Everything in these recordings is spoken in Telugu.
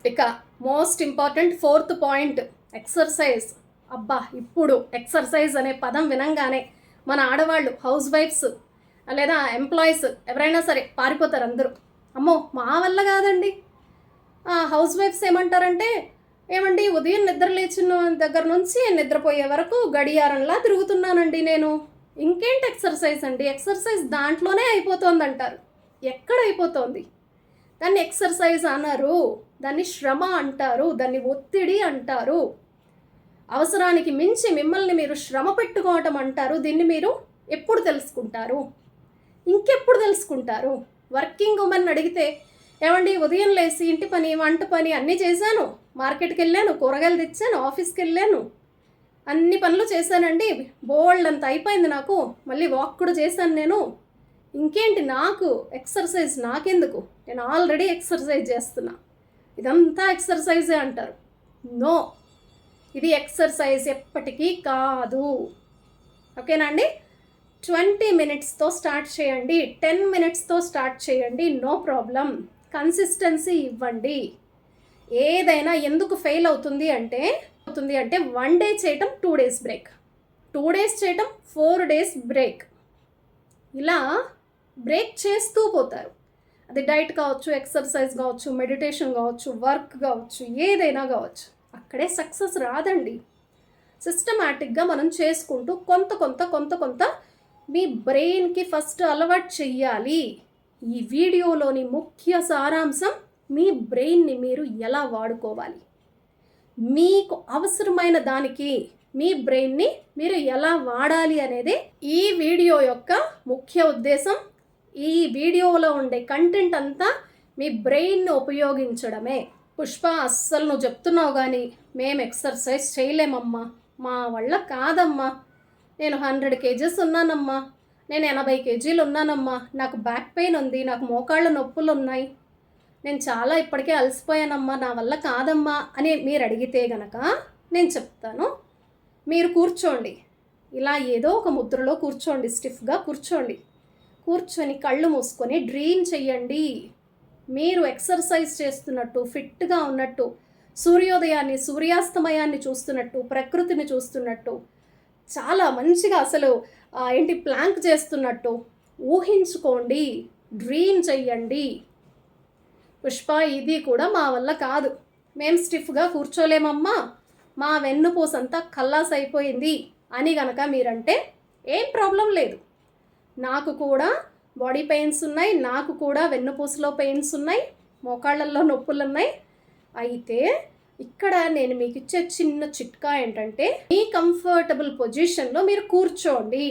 ఇక most important fourth point, exercise. అబ్బా, ఇప్పుడు ఎక్సర్సైజ్ అనే పదం వినంగానే మన ఆడవాళ్ళు, హౌస్ వైఫ్స్ లేదా ఎంప్లాయీస్ ఎవరైనా సరే పారిపోతారు అందరూ. అమ్మో మా వల్ల కాదండి. హౌస్ వైఫ్స్ ఏమంటారంటే, ఏమండి ఉదయం నిద్ర లేచిన దగ్గర నుంచి నిద్రపోయే వరకు గడియారంలా తిరుగుతున్నానండి నేను, ఇంకేంటి ఎక్సర్సైజ్ అండి, ఎక్సర్సైజ్ దాంట్లోనే అయిపోతుంది అంటారు. ఎక్కడ అయిపోతుంది? దాన్ని ఎక్సర్సైజ్ అన్నారు, దాన్ని శ్రమ అంటారు, దాన్ని ఒత్తిడి అంటారు, అవసరానికి మించి మిమ్మల్ని మీరు శ్రమ పెట్టుకోవటం అంటారు. దీన్ని మీరు ఎప్పుడు తెలుసుకుంటారు? ఇంకెప్పుడు తెలుసుకుంటారు? వర్కింగ్ ఉమెన్ అడిగితే, ఏమండి ఉదయం లేసి ఇంటి పని, వంట పని అన్నీ చేశాను, మార్కెట్కి వెళ్ళాను, కూరగాయలు తెచ్చాను, ఆఫీస్కి వెళ్ళాను, అన్ని పనులు చేశానండి, బోల్డ్ అంత అయిపోయింది నాకు, మళ్ళీ వాక్ కూడా చేశాను నేను, ఇంకేంటి నాకు ఎక్సర్సైజ్ నాకెందుకు, నేను ఆల్రెడీ ఎక్సర్సైజ్ చేస్తున్నా, ఇదంతా ఎక్సర్సైజే అంటారు. నో, ఇది ఎక్సర్సైజ్ ఎప్పటికీ కాదు. ఓకేనా అండి? 20 మినిట్స్తో స్టార్ట్ చేయండి, 10 మినిట్స్తో స్టార్ట్ చేయండి, నో ప్రాబ్లం. కన్సిస్టెన్సీ ఇవ్వండి. ఏదైనా ఎందుకు ఫెయిల్ అవుతుంది అంటే 1 డే చేయటం 2 డేస్ బ్రేక్, 2 డేస్ చేయటం 4 డేస్ బ్రేక్, ఇలా బ్రేక్ చేస్తూ పోతారు. అది డైట్ కావచ్చు, ఎక్సర్సైజ్ కావచ్చు, మెడిటేషన్ కావచ్చు, వర్క్ కావచ్చు, ఏదైనా కావచ్చు, అక్కడే సక్సెస్ రాదండి. సిస్టమాటిక్గా మనం చేసుకుంటూ కొంత కొంత మీ బ్రెయిన్కి ఫస్ట్ అలవాటు చెయ్యాలి. ఈ వీడియోలోని ముఖ్య సారాంశం, మీ బ్రెయిన్ని మీరు ఎలా వాడుకోవాలి, మీకు అవసరమైన దానికి మీ బ్రెయిన్ని మీరు ఎలా వాడాలి అనేది ఈ వీడియో యొక్క ముఖ్య ఉద్దేశం. ఈ వీడియోలో ఉండే కంటెంట్ అంతా మీ బ్రెయిన్ని ఉపయోగించడమే. పుష్ప, అస్సలు నువ్వు చెప్తున్నావు కానీ మేము ఎక్సర్సైజ్ చేయలేమమ్మా, మా వల్ల కాదమ్మా, నేను 100 kgs ఉన్నానమ్మా, నేను 80 kgs ఉన్నానమ్మా, నాకు బ్యాక్ పెయిన్ ఉంది, నాకు మోకాళ్ళ నొప్పులు ఉన్నాయి, నేను చాలా ఇప్పటికే అలసిపోయానమ్మా, నా వల్ల కాదమ్మా అని మీరు అడిగితే గనక నేను చెప్తాను, మీరు కూర్చోండి, ఇలా ఏదో ఒక ముద్రలో కూర్చోండి, స్టిఫ్గా కూర్చోండి, కూర్చొని కళ్ళు మూసుకొని డ్రీమ్ చెయ్యండి. మీరు ఎక్సర్సైజ్ చేస్తున్నట్టు, ఫిట్గా ఉన్నట్టు, సూర్యోదయాన్ని సూర్యాస్తమయాన్ని చూస్తున్నట్టు, ప్రకృతిని చూస్తున్నట్టు, చాలా మంచిగా అసలు ప్లాంక్ చేస్తున్నట్టు ఊహించుకోండి, డ్రీమ్ చెయ్యండి. పుష్ప, ఇది కూడా మా వల్ల కాదు, మేము స్టిఫ్గా కూర్చోలేమమ్మా, మా వెన్నుపూసంతా కల్లాస్ అయిపోయింది అని గనక మీరంటే ఏం ప్రాబ్లం లేదు. నాకు కూడా బాడీ పెయిన్స్ ఉన్నాయి, నాకు కూడా వెన్నుపూసలో పెయిన్స్ ఉన్నాయి, మోకాళ్ళల్లో నొప్పులు ఉన్నాయి. అయితే ఇక్కడ నేను మీకు ఇచ్చే చిన్న చిట్కా ఏంటంటే, మీ కంఫర్టబుల్ పొజిషన్లో మీరు కూర్చోండి.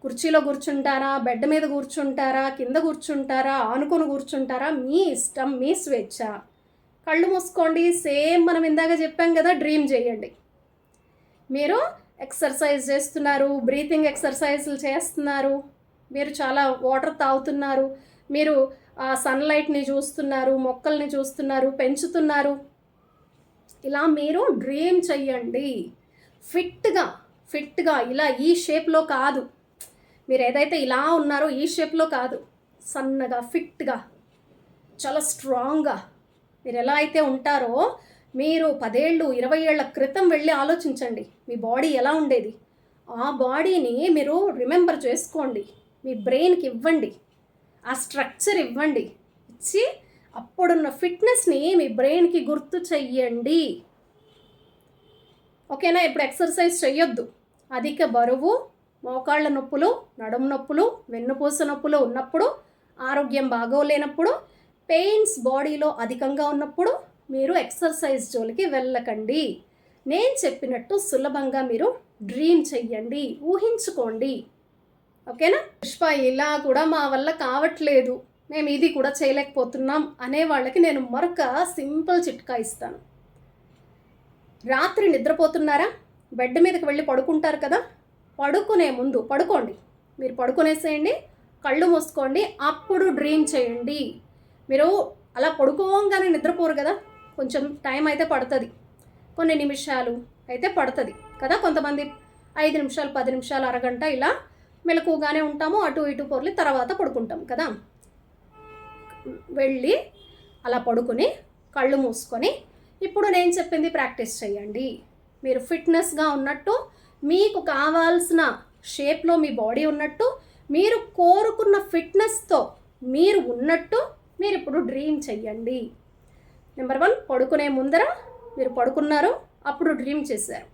కుర్చీలో కూర్చుంటారా, బెడ్ మీద కూర్చుంటారా, కింద కూర్చుంటారా, ఆనుకొని కూర్చుంటారా, మీ ఇష్టం, మీ స్వేచ్ఛ. కళ్ళు మూసుకోండి, సేమ్ మనం ఇందాక చెప్పాం కదా, డ్రీమ్ చేయండి. మీరు ఎక్సర్సైజ్ చేస్తున్నారు, బ్రీతింగ్ ఎక్సర్సైజ్లు చేస్తున్నారు, మీరు చాలా వాటర్ తాగుతున్నారు, మీరు సన్లైట్ని చూస్తున్నారు, మొక్కల్ని చూస్తున్నారు, పెంచుతున్నారు. ఇలా మీరు డ్రీమ్ చెయ్యండి. ఫిట్గా ఇలా ఈ షేప్లో కాదు, మీరు ఏదైతే ఇలా ఉన్నారో ఈ షేప్లో కాదు, సన్నగా, ఫిట్గా, చాలా స్ట్రాంగ్గా మీరు ఎలా అయితే ఉంటారో, మీరు 10 ఏళ్ళు 20 ఏళ్ల క్రితం వెళ్ళి ఆలోచించండి, మీ బాడీ ఎలా ఉండేది. ఆ బాడీని మీరు రిమెంబర్ చేసుకోండి, మీ బ్రెయిన్కి ఇవ్వండి, ఆ స్ట్రక్చర్ ఇవ్వండి, ఇచ్చి అప్పుడున్న ఫిట్నెస్ని మీ బ్రెయిన్కి గుర్తు చెయ్యండి. ఓకేనా? ఇప్పుడు ఎక్సర్సైజ్ చెయ్యొద్దు. అధిక బరువు, మోకాళ్ళ నొప్పులు, నడుము నొప్పులు, వెన్నుపూస నొప్పులు ఉన్నప్పుడు, ఆరోగ్యం బాగోలేనప్పుడు, పెయిన్స్ బాడీలో అధికంగా ఉన్నప్పుడు మీరు ఎక్సర్సైజ్ జోలికి వెళ్ళకండి. నేను చెప్పినట్టు సులభంగా మీరు డ్రీమ్ చెయ్యండి, ఊహించుకోండి. ఓకేనా? పుష్ప, ఇలా కూడా మా వల్ల కావట్లేదు, మేము ఇది కూడా చేయలేకపోతున్నాం అనే వాళ్ళకి నేను మరొక సింపుల్ చిట్కా ఇస్తాను. రాత్రి నిద్రపోతున్నారా, బెడ్ మీదకి వెళ్ళి పడుకుంటారు కదా, పడుకునే ముందు పడుకోండి, మీరు పడుకునేసేయండి, కళ్ళు మూసుకోండి, అప్పుడు డ్రీమ్ చేయండి. మీరు అలా పడుకోగానే నిద్రపోరు కదా, కొంచెం టైం అయితే పడుతుంది, కొన్ని నిమిషాలు అయితే పడుతుంది కదా, కొంతమంది 5 నిమిషాలు, 10 నిమిషాలు, అరగంట ఇలా మెలకుగానే ఉంటాము, అటు ఇటు పొర్లి తర్వాత పడుకుంటాం కదా. వెళ్ళి అలా పడుకొని కళ్ళు మూసుకొని ఇప్పుడు నేను చెప్పింది ప్రాక్టీస్ చేయండి. మీరు ఫిట్నెస్గా ఉన్నట్టు, మీకు కావాల్సిన షేప్లో మీ బాడీ ఉన్నట్టు, మీరు కోరుకున్న ఫిట్నెస్తో మీరు ఉన్నట్టు మీరు ఇప్పుడు డ్రీమ్ చెయ్యండి. నెంబర్ 1, పడుకునే ముందర మీరు పడుకున్నారు, అప్పుడు డ్రీమ్ చేశారు.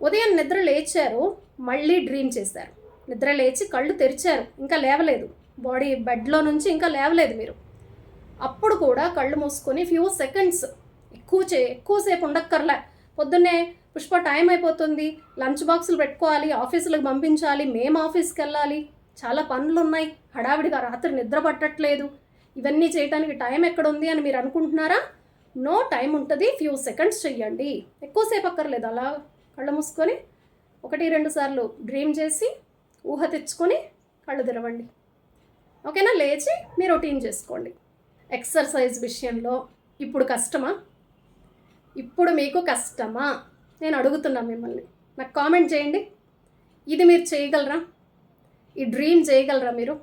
ఉదయం నిద్ర లేచారు, మళ్ళీ డ్రీమ్ చేశారు. నిద్ర లేచి కళ్ళు తెరిచారు, ఇంకా లేవలేదు, బాడీ బెడ్లో నుంచి ఇంకా లేవలేదు మీరు. అప్పుడు కూడా కళ్ళు మూసుకొని ఫ్యూ సెకండ్స్, ఎక్కువసేపు ఉండక్కర్లే. పొద్దున్నే పుష్ప టైం అయిపోతుంది, లంచ్ బాక్సులు పెట్టుకోవాలి, ఆఫీసులకు పంపించాలి, మేము ఆఫీస్కి వెళ్ళాలి, చాలా పనులు ఉన్నాయి, హడావిడిగా రాత్రి నిద్ర పట్టట్లేదు, ఇవన్నీ చేయడానికి టైం ఎక్కడుంది అని మీరు అనుకుంటున్నారా? నో, టైం ఉంటుంది. ఫ్యూ సెకండ్స్ చెయ్యండి, ఎక్కువసేపు అక్కర్లేదు. అలా కళ్ళు మూసుకొని 1-2 సార్లు డ్రీమ్ చేసి ఊహ తెచ్చుకొని కళ్ళు తెరవండి. ఓకేనా? లేచి మీ రొటీన్ చేసుకోండి. ఎక్సర్సైజ్ విషయంలో ఇప్పుడు కష్టమా? ఇప్పుడు మీకు కష్టమా? నేను అడుగుతున్నా మిమ్మల్ని. నాకు కామెంట్ చేయండి. ఇది మీరు చేయగలరా? ఈ డ్రీమ్ చేయగలరా మీరు?